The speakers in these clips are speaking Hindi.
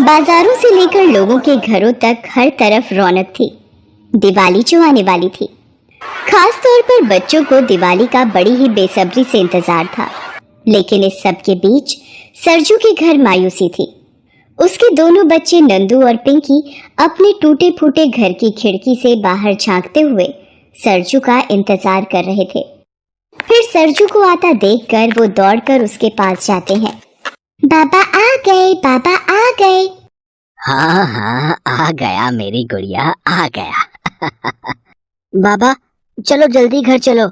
बाजारों से लेकर लोगों के घरों तक हर तरफ रौनक थी। दिवाली जो आने वाली थी। खास तौर पर बच्चों को दिवाली का बड़ी ही बेसब्री से इंतजार था। लेकिन इस सब के बीच सरजू के घर मायूसी थी। उसके दोनों बच्चे नंदू और पिंकी अपने टूटे फूटे घर की खिड़की से बाहर झांकते हुए सरजू का इंतजार कर रहे थे। फिर सरजू को आता देखकर वो दौड़कर उसके पास जाते हैं। बाबा आ गए, बाबा आ गए। हाँ हाँ, आ गया मेरी गुड़िया, आ गया। बाबा चलो जल्दी घर चलो,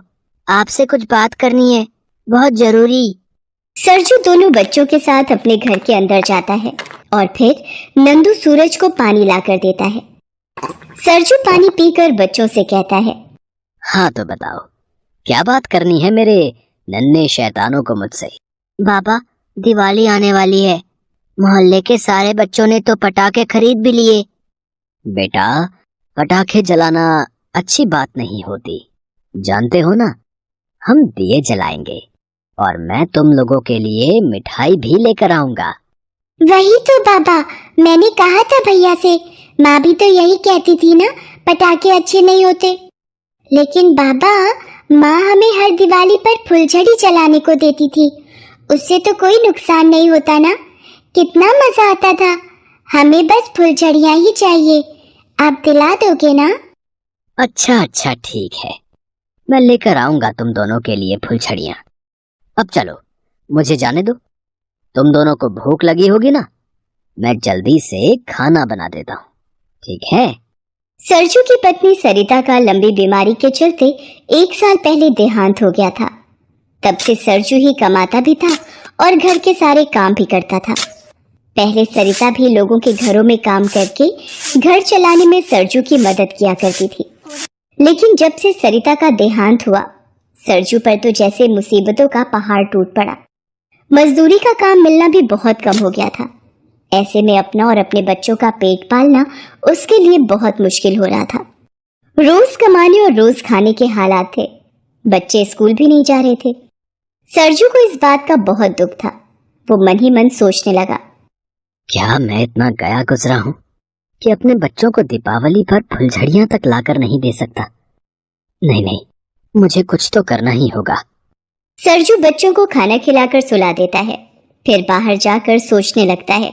आपसे कुछ बात करनी है, बहुत जरूरी। सरजू दोनों बच्चों के साथ अपने घर के अंदर जाता है और फिर नंदू सूरज को पानी लाकर देता है। सरजू पानी पीकर बच्चों से कहता है, हाँ तो बताओ क्या बात करनी है मेरे नन्हे शैतानों को मुझसे। बाबा दिवाली आने वाली है, मोहल्ले के सारे बच्चों ने तो पटाखे खरीद भी लिए। बेटा पटाखे जलाना अच्छी बात नहीं होती, जानते हो ना। हम दिए जलाएंगे और मैं तुम लोगों के लिए मिठाई भी लेकर आऊंगा। वही तो बाबा, मैंने कहा था भैया से, माँ भी तो यही कहती थी ना, पटाखे अच्छे नहीं होते। लेकिन बाबा, माँ हमें हर दिवाली पर फुलझड़ी जलाने को देती थी, उससे तो कोई नुकसान नहीं होता ना। कितना मजा आता था। हमें बस फुलझड़ियाँ ही चाहिए, आप दिला दोगे ना? अच्छा अच्छा ठीक है, मैं लेकर आऊंगा तुम दोनों के लिए फुलझड़ियाँ। अब चलो मुझे जाने दो, तुम दोनों को भूख लगी होगी ना, मैं जल्दी से खाना बना देता हूँ, ठीक है। सरजू की पत्नी सरिता का लंबी बीमारी के चलते 1 साल पहले देहांत हो गया था। तब से सरजू ही कमाता भी था और घर के सारे काम भी करता था। पहले सरिता भी लोगों के घरों में काम करके घर चलाने में सरजू की मदद किया करती थी। लेकिन जब से सरिता का देहांत हुआ, सरजू पर तो जैसे मुसीबतों का पहाड़ टूट पड़ा। मजदूरी का काम मिलना भी बहुत कम हो गया था। ऐसे में अपना और अपने बच्चों का पेट पालना उसके लिए बहुत मुश्किल हो रहा था। रोज कमाने और रोज खाने के हालात थे। बच्चे स्कूल भी नहीं जा रहे थे। सरजू को इस बात का बहुत दुख था। वो मन ही मन सोचने लगा, क्या मैं इतना गया गुजरा हूँ कि अपने बच्चों को दीपावली पर फुलझड़ियाँ तक लाकर नहीं दे सकता। नहीं नहीं, मुझे कुछ तो करना ही होगा। सरजू बच्चों को खाना खिलाकर सुला देता है, फिर बाहर जाकर सोचने लगता है।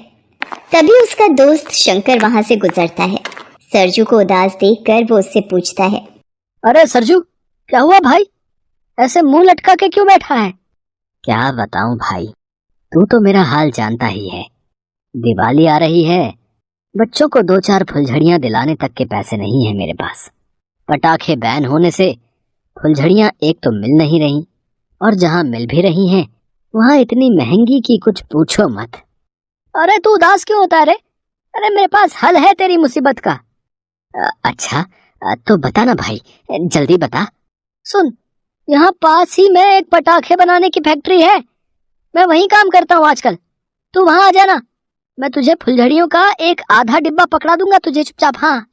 तभी उसका दोस्त शंकर वहां से गुजरता है। सरजू को उदास देखकर वो उससे पूछता है, अरे सरजू क्या हुआ भाई, ऐसे मुंह लटका के क्यों बैठा है? क्या बताऊं भाई, तू तो मेरा हाल जानता ही है। दिवाली आ रही है, बच्चों को 2-4 फुलझड़ियाँ दिलाने तक के पैसे नहीं है मेरे पास। पटाखे बैन होने से फुलझड़ियाँ एक तो मिल नहीं रही, और जहाँ मिल भी रही हैं वहाँ इतनी महंगी कि कुछ पूछो मत। अरे तू उदास क्यों होता है रे? अरे मेरे पास हल है तेरी मुसीबत का। अच्छा तो बता ना भाई, जल्दी बता। सुन, यहाँ पास ही में एक पटाखे बनाने की फैक्ट्री है, मैं वहीं काम करता हूँ आजकल। तू वहां आ जाना, मैं तुझे फुलझड़ियों का एक आधा डिब्बा पकड़ा दूंगा तुझे चुपचाप। हाँ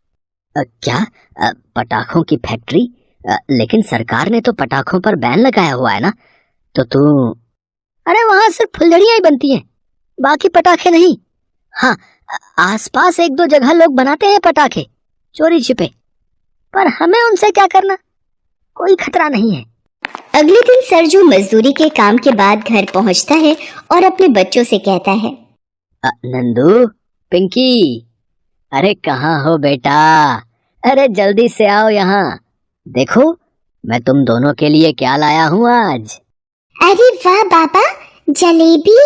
क्या पटाखों की फैक्ट्री? लेकिन सरकार ने तो पटाखों पर बैन लगाया हुआ है ना, तो तू। अरे वहां सिर्फ फुलझड़ियां ही बनती हैं, बाकी पटाखे नहीं। हाँ आसपास 1-2 जगह लोग बनाते हैं पटाखे चोरी छिपे, पर हमें उनसे क्या करना, कोई खतरा नहीं है। अगले दिन सरजू मजदूरी के काम के बाद घर पहुंचता है और अपने बच्चों से कहता है, नंदू, पिंकी, अरे कहाँ हो बेटा? अरे जल्दी से आओ यहाँ, देखो मैं तुम दोनों के लिए क्या लाया हूँ आज। अरे वाह बाबा, जलेबी।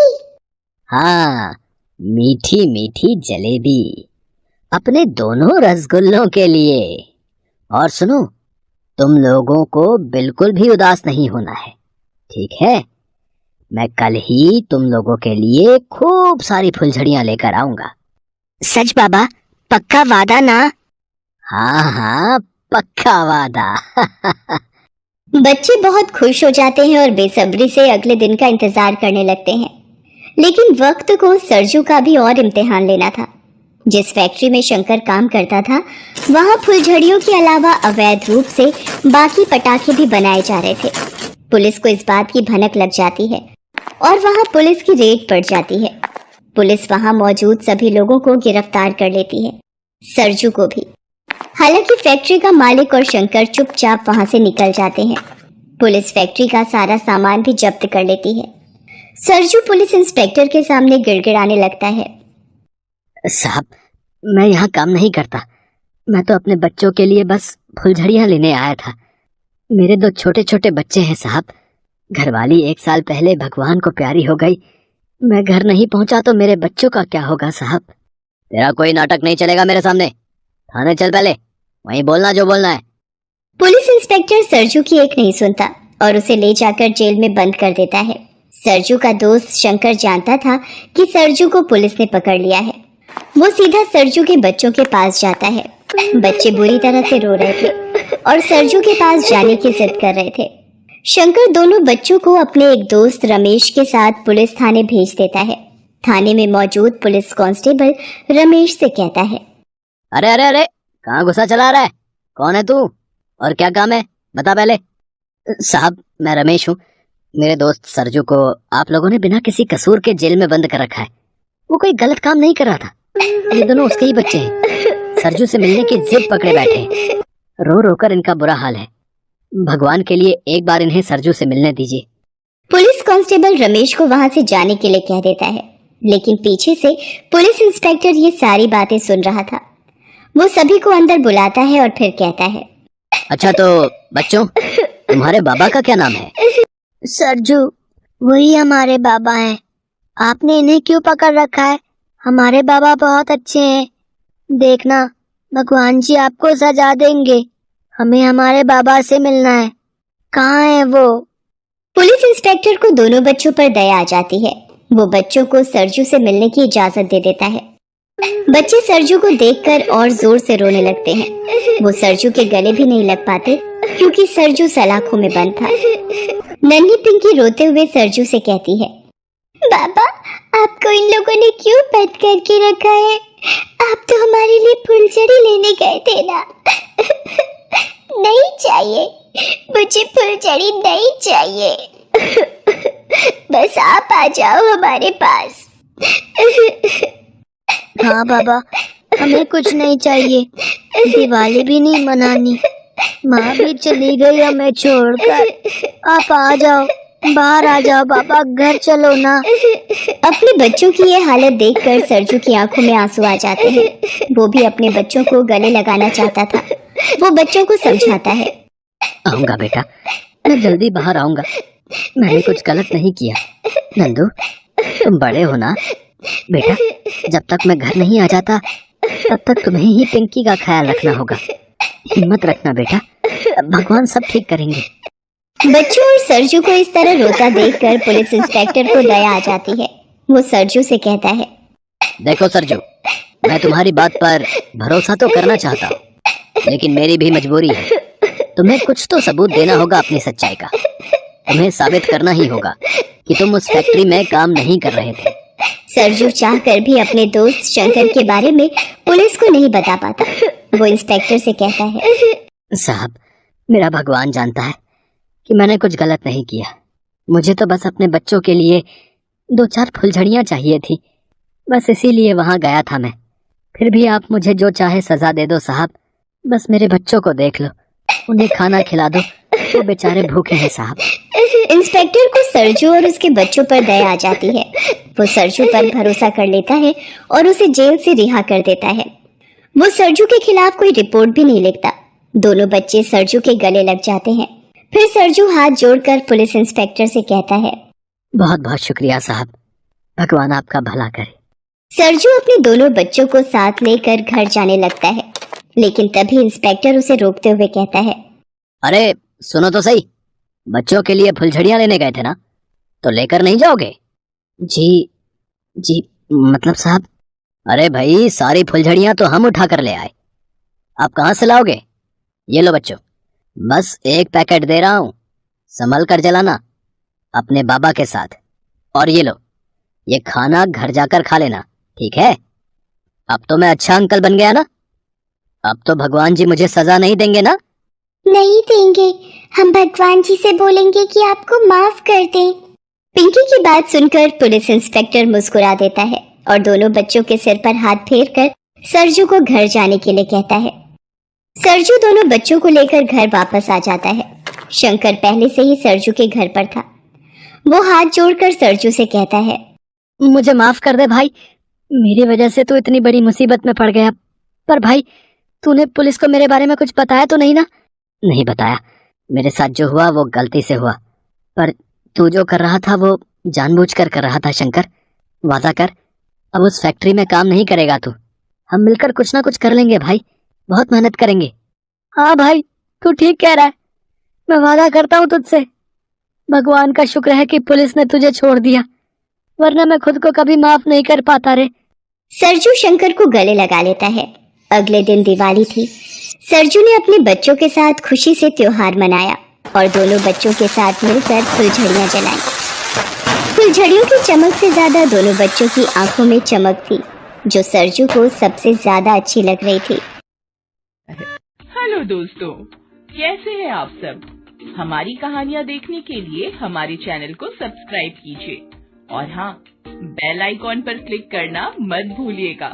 हाँ, मीठी मीठी जलेबी अपने दोनों रसगुल्लों के लिए। और सुनो, तुम लोगों को बिल्कुल भी उदास नहीं होना है, ठीक है? मैं कल ही तुम लोगों के लिए खूब सारी फुलझड़ियां लेकर आऊंगा। सच बाबा, पक्का वादा ना? हाँ हाँ पक्का वादा। बच्चे बहुत खुश हो जाते हैं और बेसब्री से अगले दिन का इंतजार करने लगते हैं। लेकिन वक्त को सरजू का भी और इम्तिहान लेना था। जिस फैक्ट्री में शंकर काम करता था, वहां फुलझड़ियों के अलावा अवैध रूप से बाकी पटाखे भी बनाए जा रहे थे। पुलिस को इस बात की भनक लग जाती है और वहां पुलिस की रेड पड़ जाती है। पुलिस वहां मौजूद सभी लोगों को गिरफ्तार कर लेती है, सरजू को भी। हालांकि फैक्ट्री का मालिक और शंकर चुपचाप वहां से निकल जाते हैं। पुलिस फैक्ट्री का सारा सामान भी जब्त कर लेती है। सरजू पुलिस इंस्पेक्टर के सामने गिड़गिड़ाने लगता है। साहब, मैं यहाँ काम नहीं करता। मैं तो अपने बच्चों के लिए बस फुलझड़ियाँ लेने आया था। मेरे 2 छोटे छोटे बच्चे हैं साहब। घरवाली 1 साल पहले भगवान को प्यारी हो गई। मैं घर नहीं पहुंचा तो मेरे बच्चों का क्या होगा साहब? तेरा कोई नाटक नहीं चलेगा मेरे सामने। थाने चल, पहले वहीं बोलना जो बोलना है। पुलिस इंस्पेक्टर सरजू की एक नहीं सुनता और उसे ले जाकर जेल में बंद कर देता है। सरजू का दोस्त शंकर जानता था कि सरजू को पुलिस ने पकड़ लिया है। वो सीधा सरजू के बच्चों के पास जाता है। बच्चे बुरी तरह से रो रहे थे और सरजू के पास जाने की जिद कर रहे थे। शंकर दोनों बच्चों को अपने एक दोस्त रमेश के साथ पुलिस थाने भेज देता है। थाने में मौजूद पुलिस कांस्टेबल रमेश से कहता है, अरे अरे अरे, कहाँ गुस्सा चला रहा है? कौन है तू और क्या काम है, बता पहले। साहब, मैं रमेश हूँ। मेरे दोस्त सरजू को आप लोगों ने बिना किसी कसूर के जेल में बंद कर रखा है। वो कोई गलत काम नहीं कर रहा था। ये दोनों उसके ही बच्चे हैं। सरजू से मिलने की जिद पकड़े बैठे हैं। रो रो कर इनका बुरा हाल है। भगवान के लिए एक बार इन्हें सरजू से मिलने दीजिए। पुलिस कांस्टेबल रमेश को वहां से जाने के लिए कह देता है, लेकिन पीछे से पुलिस इंस्पेक्टर ये सारी बातें सुन रहा था। वो सभी को अंदर बुलाता है और फिर कहता है, अच्छा तो बच्चों, तुम्हारे बाबा का क्या नाम है? सरजू, वही हमारे बाबा हैं। आपने इन्हें क्यों पकड़ रखा है? हमारे बाबा बहुत अच्छे हैं। देखना, भगवान जी आपको सजा देंगे। हमें हमारे बाबा से मिलना है। कहाँ है वो? पुलिस इंस्पेक्टर को दोनों बच्चों पर दया आ जाती है। वो बच्चों को सरजू से मिलने की इजाजत दे देता है। बच्चे सरजू को देखकर और जोर से रोने लगते हैं। वो सरजू के गले भी नहीं लग पाते क्योंकि सरजू सलाखों में बंद था। नन्ही पिंकी रोते हुए सरजू से कहती है, बाबा, आपको इन लोगों ने क्यों बंद करके रखा है? आप तो हमारे लिए फुलझड़ी लेने गए थे ना। नहीं चाहिए, मुझे फुलझड़ी नहीं चाहिए। बस आप आ जाओ हमारे पास। हाँ बाबा, हमें कुछ नहीं चाहिए। दिवाली भी नहीं मनानी। माँ भी चली गई हमें छोड़कर। आप आ जाओ, बाहर आ जाओ बाबा, घर चलो ना। अपने बच्चों की ये हालत देखकर सरजू की आंखों में आंसू आ जाते हैं। वो भी अपने बच्चों को गले लगाना चाहता था। वो बच्चों को समझाता है, आऊंगा बेटा, मैं जल्दी बाहर आऊंगा। मैंने कुछ गलत नहीं किया। नंदू, तुम बड़े हो ना बेटा। जब तक मैं घर नहीं आ जाता तब तक तुम्हें ही पिंकी का ख्याल रखना होगा। हिम्मत रखना बेटा, भगवान सब ठीक करेंगे। बच्चों और सरजू को इस तरह रोता देखकर पुलिस इंस्पेक्टर को दया आ जाती है। वो सरजू से कहता है, देखो सरजू, मैं तुम्हारी बात पर भरोसा तो करना चाहता हूँ, लेकिन मेरी भी मजबूरी है। तुम्हें कुछ तो सबूत देना होगा अपनी सच्चाई का। तुम्हें साबित करना ही होगा कि तुम उस फैक्ट्री में काम नहीं कर रहे थे। सरजू चाहकर भी अपने दोस्त शंकर के बारे में पुलिस को नहीं बता पाता। वो इंस्पेक्टर से कहता है, साहब, मेरा भगवान जानता है कि मैंने कुछ गलत नहीं किया। मुझे तो बस अपने बच्चों के लिए 2-4 फुलझड़ियाँ चाहिए थी, बस इसीलिए वहाँ गया था मैं। फिर भी आप मुझे जो चाहे सजा दे दो साहब। बस मेरे बच्चों को देख लो, उन्हें खाना खिला दो, वो बेचारे भूखे हैं साहब। इंस्पेक्टर को सरजू और उसके बच्चों पर दया आ जाती है। वो सरजू पर भरोसा कर लेता है और उसे जेल से रिहा कर देता है। वो सरजू के खिलाफ कोई रिपोर्ट भी नहीं लिखता। दोनों बच्चे सरजू के गले लग जाते हैं। फिर सरजू हाथ जोड़कर पुलिस इंस्पेक्टर से कहता है, बहुत बहुत शुक्रिया साहब, भगवान आपका भला करे। सरजू अपने दोनों बच्चों को साथ लेकर घर जाने लगता है, लेकिन तभी इंस्पेक्टर उसे रोकते हुए कहता है, अरे सुनो तो सही, बच्चों के लिए फुलझड़ियाँ लेने गए थे ना, तो लेकर नहीं जाओगे? जी मतलब साहब। अरे भाई, सारी फुलझड़ियाँ तो हम उठा कर ले आए, आप कहाँ से लाओगे? ये लो बच्चों, बस एक पैकेट दे रहा हूँ, संभल कर जलाना अपने बाबा के साथ। और ये लो, ये खाना घर जाकर खा लेना, ठीक है? अब तो मैं अच्छा अंकल बन गया ना? अब तो भगवान जी मुझे सजा नहीं देंगे ना? नहीं देंगे, हम भगवान जी से बोलेंगे कि आपको माफ कर दें। पिंकी की बात सुनकर पुलिस इंस्पेक्टर मुस्कुरा देता है और दोनों बच्चों के सिर पर हाथ फेरकर सरजू को घर जाने के लिए कहता है। सरजू दोनों बच्चों को लेकर घर वापस आ जाता है। शंकर पहले से ही सरजू के घर पर था। वो हाथ जोड़कर सरजू से कहता है, मुझे माफ कर दे भाई, मेरी वजह से तू इतनी बड़ी मुसीबत में पड़ गया। पर भाई, तूने पुलिस को मेरे बारे में कुछ बताया तो नहीं ना? नहीं बताया, मेरे साथ जो हुआ वो गलती से हुआ, पर तू जो कर रहा था वो जानबूझकर कर रहा था शंकर। वादा कर, अब उस फैक्ट्री में काम नहीं करेगा तू। हम मिलकर कुछ ना कुछ कर लेंगे भाई, बहुत मेहनत करेंगे। हाँ भाई, तू ठीक कह रहा है, मैं वादा करता हूँ तुझसे। भगवान का शुक्र है कि पुलिस ने तुझे छोड़ दिया, वरना मैं खुद को कभी माफ नहीं कर पाता रे। सरजू शंकर को गले लगा लेता है। अगले दिन दिवाली थी। सरजू ने अपने बच्चों के साथ खुशी से त्योहार मनाया और दोनों बच्चों के साथ मिलकर फुलझड़ियां जलाई। फुलझड़ियों की चमक से ज्यादा दोनों बच्चों की आंखों में चमक थी, जो सरजू को सबसे ज्यादा अच्छी लग रही थी। हेलो दोस्तों, कैसे हैं आप सब? हमारी कहानियाँ देखने के लिए हमारे चैनल को सब्सक्राइब कीजिए और हाँ, बेल आइकॉन पर क्लिक करना मत भूलिएगा।